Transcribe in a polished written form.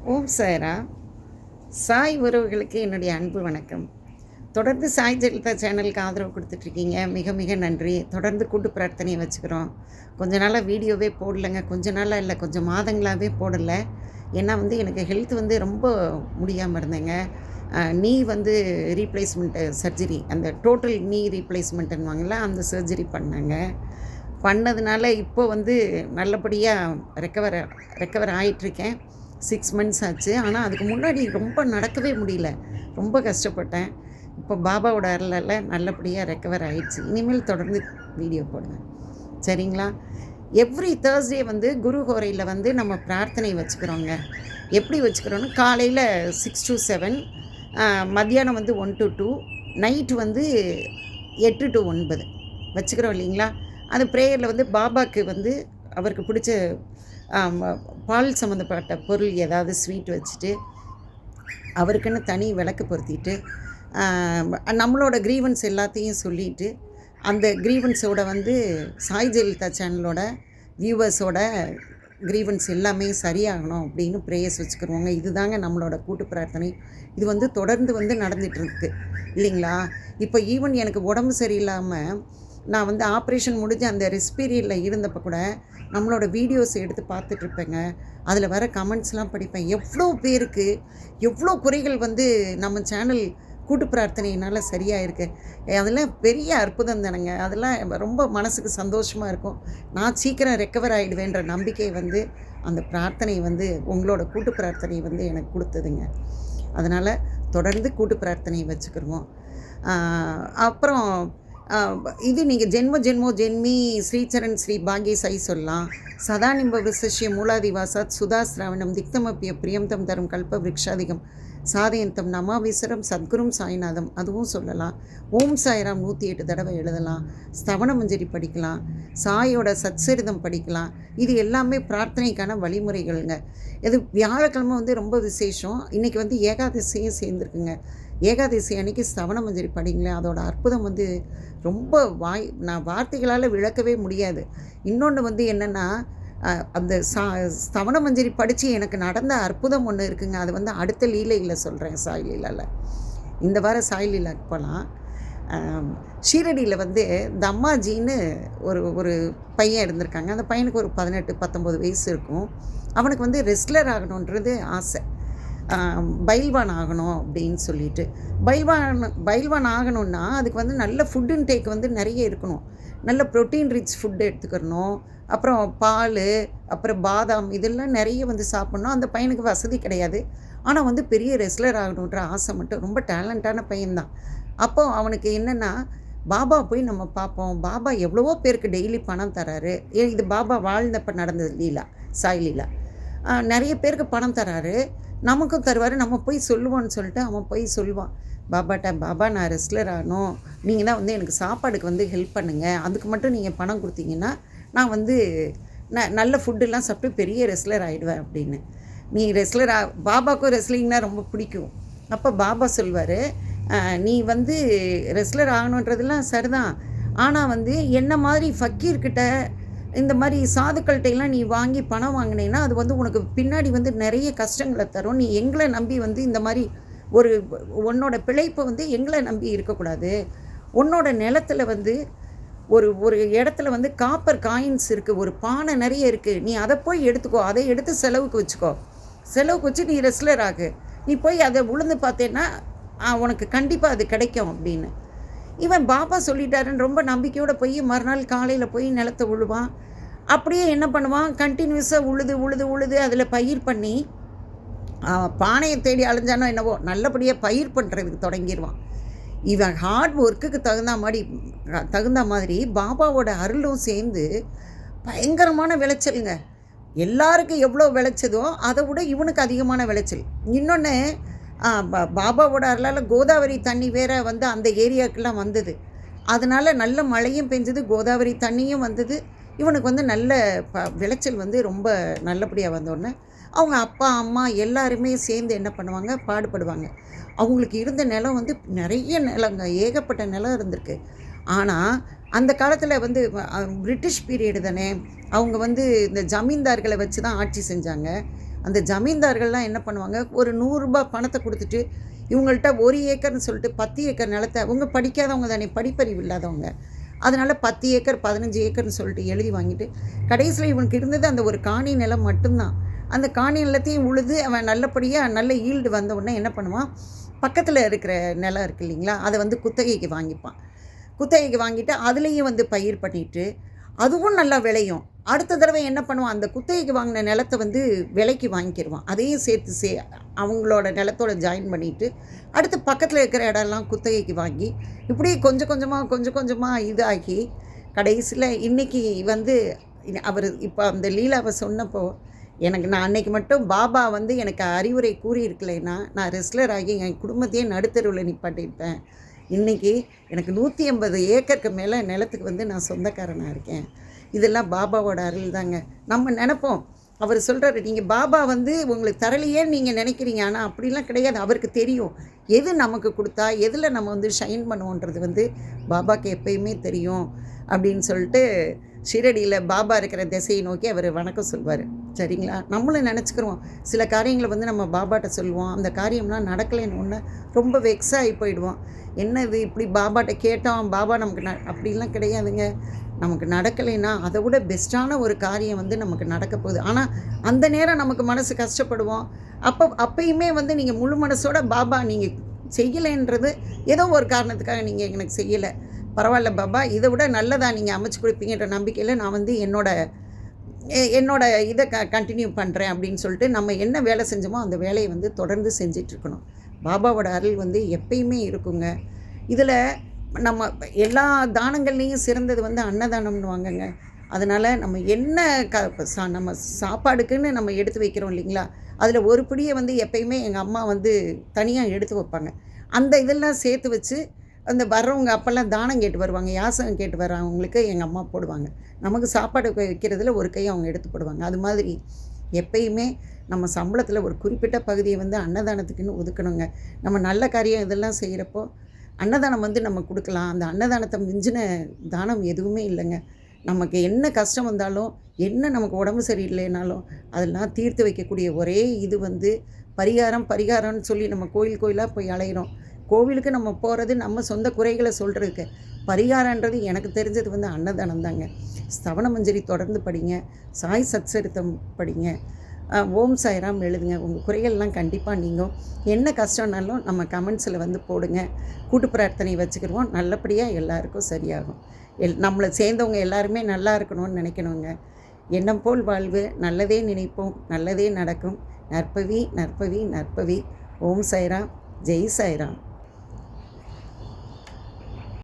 ஓம் சாய்ரா. சாய் உறவுகளுக்கு என்னுடைய அன்பு வணக்கம். தொடர்ந்து சாய் ஜெயலலிதா சேனலுக்கு ஆதரவு கொடுத்துட்ருக்கீங்க, மிக மிக நன்றி. தொடர்ந்து கூட்டு பிரார்த்தனையை வச்சுக்கிறோம். கொஞ்ச நாளாக வீடியோவே போடலைங்க. கொஞ்ச நாளாக இல்லை, கொஞ்சம் மாதங்களாகவே போடலை. ஏன்னா எனக்கு ஹெல்த் ரொம்ப முடியாமல் இருந்தேங்க. நீ ரீப்ளேஸ்மெண்ட்டு சர்ஜரி, அந்த டோட்டல் நீ ரீப்ளேஸ்மெண்ட்டுன்னுவாங்கள்ல, அந்த சர்ஜரி பண்ணாங்க. பண்ணதுனால இப்போ நல்லபடியாக ரெக்கவர் ஆகிட்டுருக்கேன். 6 மந்த்ஸ் ஆச்சு. ஆனால் அதுக்கு முன்னாடி ரொம்ப நடக்கவே முடியல, ரொம்ப கஷ்டப்பட்டேன். இப்போ பாபாவோட அருளால் நல்லபடியாக ரெக்கவர் ஆகிடுச்சு. இனிமேல் தொடர்ந்து வீடியோ போடுவேன், சரிங்களா? எவ்ரி தேர்ஸ்டே குரு ஹோரையில் நம்ம பிரார்த்தனை வச்சுக்கிறோங்க. எப்படி வச்சுக்கிறோன்னு, காலையில் 6 to 7, மத்தியானம் 1 to 2, நைட்டு 8 to 9 வச்சுக்கிறோம் இல்லைங்களா? அந்த ப்ரேயரில் பாபாவுக்கு அவருக்கு பிடிச்ச பால் சம்மந்தப்பட்ட பொருள் ஏதாவது ஸ்வீட் வச்சுட்டு, அவருக்குன்னு தனி விளக்கு பொருத்திட்டு, நம்மளோட க்ரீவன்ஸ் எல்லாத்தையும் சொல்லிவிட்டு, அந்த க்ரீவன்ஸோட சாய் ஜெயலலிதா சேனலோட வியூவர்ஸோட க்ரீவன்ஸ் எல்லாமே சரியாகணும் அப்படின்னு ப்ரேயர்ஸ் வச்சுக்கிறோங்க. இதுதாங்க நம்மளோட கூட்டு பிரார்த்தனை. இது தொடர்ந்து நடந்துகிட்ருக்கு இல்லைங்களா? இப்போ ஈவன் எனக்கு உடம்பு சரியில்லாமல் நான் ஆப்ரேஷன் முடிஞ்சு அந்த ரெஸ்பீரியரில் இருந்தப்போ கூட நம்மளோட வீடியோஸ் எடுத்து பார்த்துட்ருப்பேங்க. அதில் வர கமெண்ட்ஸ்லாம் படிப்பேன். எவ்வளோ பேருக்கு எவ்வளோ குறைகள் நம்ம சேனல் கூட்டு பிரார்த்தனையினால் சரியாக இருக்குது. அதெல்லாம் பெரிய அற்புதம் தானேங்க. அதெல்லாம் ரொம்ப மனசுக்கு சந்தோஷமாக இருக்கும். நான் சீக்கிரம் ரெக்கவர் ஆகிடுவேன்ற நம்பிக்கை அந்த பிரார்த்தனை உங்களோட கூட்டு பிரார்த்தனை எனக்கு கொடுத்ததுங்க. அதனால் தொடர்ந்து கூட்டு பிரார்த்தனை வச்சுக்கிடுவோம். அப்புறம் இது நீங்கள் ஜென்மோ ஜென்மி ஸ்ரீச்சரன் ஸ்ரீ பாக்ய சாய் சொல்லலாம். சதானிம்ப விசஷ்ய மூலாதிவாசாத் சுதாஸ்ராவணம் திக்தமப்பிய பிரியந்தம் தரும் கல்ப விரக்ஷாதிகம் சாதயந்தம் நமாவிசரம் சத்குரும் சாய்நாதம் அதுவும் சொல்லலாம். ஓம் சாய்ராம் 108 தடவை எழுதலாம். ஸ்தவன மஞ்சரி படிக்கலாம். சாயோட சத்சரிதம் படிக்கலாம். இது எல்லாமே பிரார்த்தனைக்கான வழிமுறைகள்ங்க. இது வியாழக்கிழமை ரொம்ப விசேஷம். இன்றைக்கி ஏகாதசியும் சேர்ந்துருக்குங்க. ஏகாதசி அன்றைக்கி ஸ்தவன மஞ்சரி படிங்களேன். அதோட அற்புதம் ரொம்ப நான் வார்த்தைகளால் விளக்கவே முடியாது. இன்னொன்று என்னென்னா, அந்த ஸ்தவன மஞ்சரி படித்து எனக்கு நடந்த அற்புதம் ஒன்று இருக்குங்க. அது அடுத்த லீலையில் சொல்கிறேன், சாய் லீலாவில். இந்த வாரம் சாய் லீலாவுக்கு போகலாம். ஷீரடியில் இந்த அம்மாஜின்னு ஒரு பையன் இருந்திருக்காங்க. அந்த பையனுக்கு ஒரு 18-19 வயசு இருக்கும். அவனுக்கு ரெஸ்லர் ஆகணுன்றது ஆசை. பைல்வான் ஆகணும் அப்படின்னு சொல்லிட்டு, பைல்வான் ஆகணுன்னா அதுக்கு நல்ல ஃபுட் இன்டேக் நிறைய இருக்கணும். நல்ல ப்ரோட்டீன் ரிச் ஃபுட்டு எடுத்துக்கிறணும். அப்புறம் பால், அப்புறம் பாதாம், இதெல்லாம் நிறைய சாப்பிட்ணும். அந்த பையனுக்கு வசதி கிடையாது. ஆனால் பெரிய ரெஸ்லர் ஆகணுன்ற ஆசை மட்டும். ரொம்ப டேலண்டான பையன்தான். அப்போ அவனுக்கு என்னென்னா, பாபா போய் நம்ம பார்ப்போம், பாபா எவ்வளவோ பேருக்கு டெய்லி பணம் தராரு. இது பாபா வாழ்ந்தப்போ நடந்தது லீலா, சாய் லீலா. நிறைய பேருக்கு பணம் தராரு, நமக்கும் தருவார், நம்ம போய் சொல்லுவோன்னு சொல்லிட்டு அவன் போய் சொல்லுவான் பாபாட்ட. பாபா, நான் ரெஸ்லர் ஆகணும், நீங்கள் தான் எனக்கு சாப்பாடுக்கு ஹெல்ப் பண்ணுங்கள், அதுக்கு மட்டும் நீங்கள் பணம் கொடுத்தீங்கன்னா நான் நல்ல ஃபுட்டெல்லாம் சாப்பிட்டு பெரிய ரெஸ்லர் ஆகிடுவேன் அப்படின்னு. நீ பாபாவுக்கும் ரெஸ்லிங்னா ரொம்ப பிடிக்கும். அப்போ பாபா சொல்வார், நீ ரெஸ்லர் ஆகணுன்றதெல்லாம் சரிதான், ஆனால் என்ன மாதிரி ஃபக்கீர்கிட்ட இந்த மாதிரி சாதுக்கள்கிட்டையெல்லாம் நீ வாங்கி பணம் வாங்கினேன்னா அது உனக்கு பின்னாடி நிறைய கஷ்டங்களை தரும். நீ எங்களை நம்பி இந்த மாதிரி உன்னோட பிழைப்பை எங்களை நம்பி இருக்கக்கூடாது. உன்னோட நிலத்தில் ஒரு இடத்துல காப்பர் காயின்ஸ் இருக்குது, ஒரு பானை நிறைய இருக்குது, நீ அதை போய் எடுத்துக்கோ, அதை எடுத்து செலவுக்கு வச்சுக்கோ, செலவுக்கு வச்சு நீ ரெஸ்லர் ஆகு, நீ போய் அதை உளுந்து பார்த்தேன்னா உனக்கு கண்டிப்பாக அது கிடைக்கும் அப்படின்னு. இவன் பாபா சொல்லிட்டாருன்னு ரொம்ப நம்பிக்கையோடு போய் மறுநாள் காலையில் போய் நிலத்தை உழுவான். அப்படியே என்ன பண்ணுவான், கண்டினியூஸாக உழுது அதில் பயிர் பண்ணி பானையை தேடி அலைஞ்சானோ என்னவோ நல்லபடியாக பயிர் பண்ணுறதுக்கு தொடங்கிடுவான். இவன் ஹார்ட் ஒர்க்குக்கு தகுந்த மாதிரி பாபாவோட அருளும் சேர்ந்து பயங்கரமான விளைச்சலுங்க. எல்லாருக்கும் எவ்வளோ விளைச்சதோ அதை விட இவனுக்கு அதிகமான விளைச்சல். இன்னொன்று, பாபாவோட அருளால் கோதாவரி தண்ணி வேற அந்த ஏரியாவுக்கெல்லாம் வந்தது. அதனால் நல்ல மழையும் பெஞ்சது, கோதாவரி தண்ணியும் வந்தது. இவனுக்கு நல்ல விளைச்சல் ரொம்ப நல்லபடியாக வந்தோடனே அவங்க அப்பா அம்மா எல்லாருமே சேர்ந்து என்ன பண்ணுவாங்க, பாடுபடுவாங்க. அவங்களுக்கு இருந்த நிலம் நிறைய நிலங்க, ஏகப்பட்ட நிலம் இருந்திருக்கு. ஆனால் அந்த காலத்தில் பிரிட்டிஷ் பீரியடு தானே, அவங்க இந்த ஜமீன்தார்களை வச்சு தான் ஆட்சி செஞ்சாங்க. அந்த ஜமீன்தார்கள்லாம் என்ன பண்ணுவாங்க, ஒரு ரூ. 100 பணத்தை கொடுத்துட்டு இவங்கள்ட்ட 1 ஏக்கர்னு சொல்லிட்டு 10 ஏக்கர் நிலத்தை, அவங்க படிக்காதவங்க தானே, படிப்பறிவு இல்லாதவங்க, அதனால் 10 ஏக்கர் 15 ஏக்கர்னு சொல்லிட்டு எழுதி வாங்கிட்டு கடைசியில் இவனுக்கு இருந்தது அந்த ஒரு காணி நிலம் மட்டும்தான். அந்த காணி நிலத்தையும் உழுது அவன் நல்லபடியாக நல்ல ஈல்டு வந்த உடனே என்ன பண்ணுவான், பக்கத்தில் இருக்கிற நிலம் இருக்குது இல்லைங்களா, அதை வந்து குத்தகைக்கு வாங்கிப்பான். குத்தகைக்கு வாங்கிட்டு அதுலேயும் வந்து பயிர் பண்ணிவிட்டு அதுவும் நல்லா விளையும். அடுத்த தடவை என்ன பண்ணுவான், அந்த குத்தகைக்கு வாங்கின நிலத்தை வந்து விலைக்கு வாங்கிக்கிடுவான். அதையும் சேர்த்து அவங்களோட நிலத்தோட ஜாயின் பண்ணிவிட்டு அடுத்து பக்கத்தில் இருக்கிற இடம்லாம் குத்தகைக்கு வாங்கி இப்படி கொஞ்சம் கொஞ்சமாக இதாகி கடைசியில் இன்றைக்கி வந்து அவர் இப்போ அந்த லீலாவை சொன்னப்போ நான் அன்னைக்கு மட்டும் பாபா வந்து எனக்கு அறிவுரை கூறியிருக்கலைன்னா நான் ரெஸ்லர் ஆகி என் குடும்பத்தையே நடுத்தருவில் நிப்பாட்டியிருப்பேன். இன்றைக்கி எனக்கு 180 ஏக்கருக்கு மேலே நிலத்துக்கு வந்து நான் சொந்தக்காரனாக இருக்கேன். இதெல்லாம் பாபாவோட அருள் தாங்க. நம்ம நினைப்போம், அவர் சொல்கிறாரு, நீங்கள் பாபா வந்து உங்களுக்கு தரலையேன்னு நீங்கள் நினைக்கிறீங்க, ஆனால் அப்படிலாம் கிடையாது. அவருக்கு தெரியும் எது நமக்கு கொடுத்தா எதில் நம்ம வந்து ஷைன் பண்ணுவோன்றது வந்து பாபாவுக்கு எப்பயுமே தெரியும் அப்படின்னு சொல்லிட்டு ஷிரடியில் பாபா இருக்கிற திசையை நோக்கி அவர் வணக்கம் சொல்வார். சரிங்களா? நம்மளும் நினச்சிக்கிறோம் சில காரியங்களை வந்து நம்ம பாபாட்ட சொல்லுவோம், அந்த காரியம்லாம் நடக்கலைன்னு ஒன்று ரொம்ப வெக்ஸாகி போயிடுவோம். என்ன இது இப்படி பாபாட்ட கேட்டோம், பாபா நமக்கு அப்படிலாம் கிடையாதுங்க. நமக்கு நடக்கலைன்னா அதை விட பெஸ்ட்டான ஒரு காரியம் வந்து நமக்கு நடக்க போகுது. ஆனால் அந்த நேரம் நமக்கு மனசு கஷ்டப்படுவோம். அப்பயுமே வந்து நீங்கள் முழு மனசோட பாபா நீங்கள் செய்யலைன்றது ஏதோ ஒரு காரணத்துக்காக நீங்கள் எனக்கு செய்யலை, பரவாயில்ல பாபா, இதை விட நல்லதாக நீங்கள் அமைச்சு கொடுப்பீங்கன்ற நம்பிக்கையில் நான் வந்து என்னோட இதை கண்டினியூ பண்ணுறேன் அப்படின்னு சொல்லிட்டு நம்ம என்ன வேலை செஞ்சோமோ அந்த வேலையை வந்து தொடர்ந்து செஞ்சிட்ருக்கணும். பாபாவோட அருள் வந்து எப்பயுமே இருக்குங்க. இதில் நம்ம எல்லா தானங்கள்லேயும் சிறந்தது வந்து அன்னதானம்னு வாங்கங்க. அதனால் நம்ம என்ன நம்ம சாப்பாடுக்குன்னு நம்ம எடுத்து வைக்கிறோம் இல்லைங்களா, அதில் ஒரு பிடியை வந்து எப்பயுமே எங்கள் அம்மா வந்து தனியாக எடுத்து வைப்பாங்க. அந்த இதெல்லாம் சேர்த்து வச்சு அந்த வர்றவங்க அப்போல்லாம் தானம் கேட்டு வருவாங்க, யாசகம் கேட்டு வர்றவங்களுக்கு எங்கள் அம்மா போடுவாங்க. நமக்கு சாப்பாடு வைக்கிறதுல ஒரு கை அவங்க எடுத்து போடுவாங்க. அது மாதிரி எப்பயுமே நம்ம சம்பளத்தில் ஒரு குறிப்பிட்ட பகுதியை வந்து அன்னதானத்துக்குன்னு ஒதுக்கணுங்க. நம்ம நல்ல காரியம் இதெல்லாம் செய்கிறப்போ அன்னதானம் வந்து நம்ம கொடுக்கலாம். அந்த அன்னதானத்தை மிஞ்சின தானம் எதுவுமே இல்லைங்க. நமக்கு என்ன கஷ்டம் வந்தாலும், என்ன நமக்கு உடம்பு சரியில்லைனாலும் அதெல்லாம் தீர்த்து வைக்கக்கூடிய ஒரே இது வந்து பரிகாரம்னு சொல்லி நம்ம கோயிலாக போய் அலைகிறோம். கோவிலுக்கு நம்ம போகிறது நம்ம சொந்த குறைகளை சொல்கிறதுக்கு. பரிகாரன்றது எனக்கு தெரிஞ்சது வந்து அன்னதானம் தாங்க. ஸ்தவன மஞ்சரி தொடர்ந்து படிங்க, சாய் சத்சரித்தம் படிங்க, ஓம் சாய்ராம் எழுதுங்க. உங்கள் குறைகள்லாம் கண்டிப்பாக நீங்கும். என்ன கஷ்டம்னாலும் நம்ம கமெண்ட்ஸில் வந்து போடுங்க. கூட்டு பிரார்த்தனை வச்சுக்கிடுவோம். நல்லபடியாக எல்லாருக்கும் சரியாகும். நம்மளை சேர்ந்தவங்க எல்லாருமே நல்லா இருக்கணும்னு நினைக்கணுங்க. எண்ணம் போல் வாழ்வு, நல்லதே நினைப்போம், நல்லதே நடக்கும். நற்பவி நற்பவி நற்பவி. ஓம் சாய்ராம், ஜெய் சாய்ராம்.